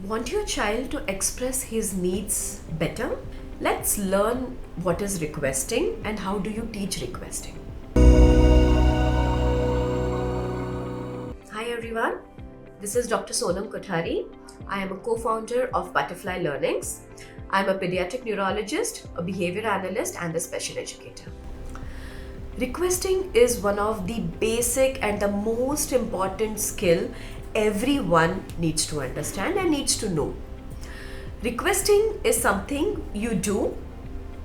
Want your child to express his needs better? Let's learn what is requesting and how do you teach requesting. Hi everyone, this is Dr. Sonam Kothari. I am a co-founder of Butterfly Learnings. I am a pediatric neurologist, a behavior analyst and a special educator. Requesting is one of the basic and the most important skill everyone needs to understand and needs to know. Requesting is something you do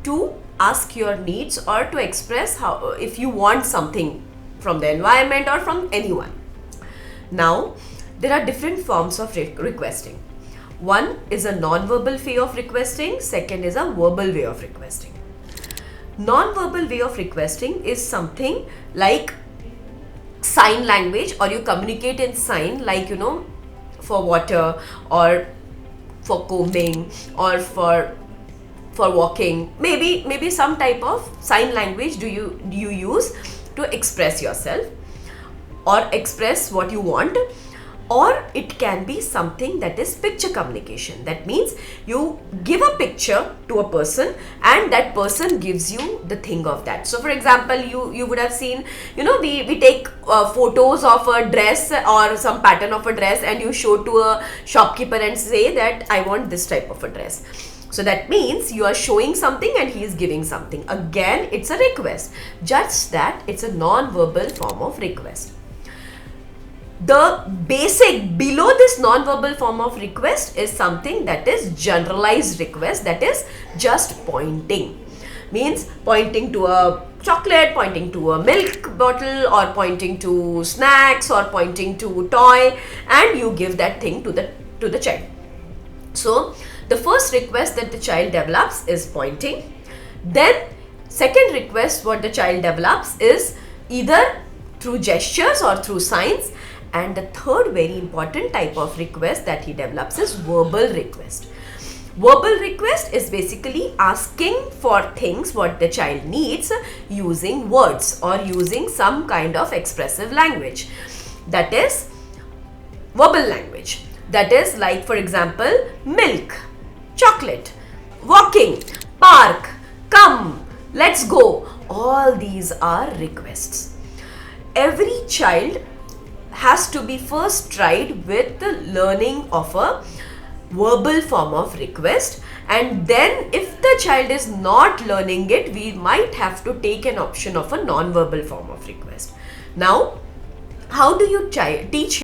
to ask your needs or to express how if you want something from the environment or from anyone. Now, there are different forms of requesting. One is a non-verbal way of requesting, second is a verbal way of requesting. Non-verbal way of requesting is something like sign language, or you communicate in sign, like for water or for combing or for walking. Maybe some type of sign language do you use to express yourself or express what you want. Or it can be something that is picture communication. That means you give a picture to a person and that person gives you the thing of that. So for example, you would have seen, we take photos of a dress or some pattern of a dress and you show to a shopkeeper and say that I want this type of a dress. So that means you are showing something and he is giving something. Again, it's a request. Just that it's a non-verbal form of request. The basic below this non-verbal form of request is something that is generalized request, that is just pointing. Means pointing to a chocolate, pointing to a milk bottle, or pointing to snacks, or pointing to toy, and you give that thing to the child. So the first request that the child develops is pointing. Then second request what the child develops is either through gestures or through signs. And the third very important type of request that he develops is verbal request. Verbal request is basically asking for things what the child needs using words or using some kind of expressive language. That is verbal language. That is like, for example, milk, chocolate, walking, park, come, let's go. All these are requests. Every child has to be first tried with the learning of a verbal form of request, and then if the child is not learning it, we might have to take an option of a non-verbal form of request. Now, how do you teach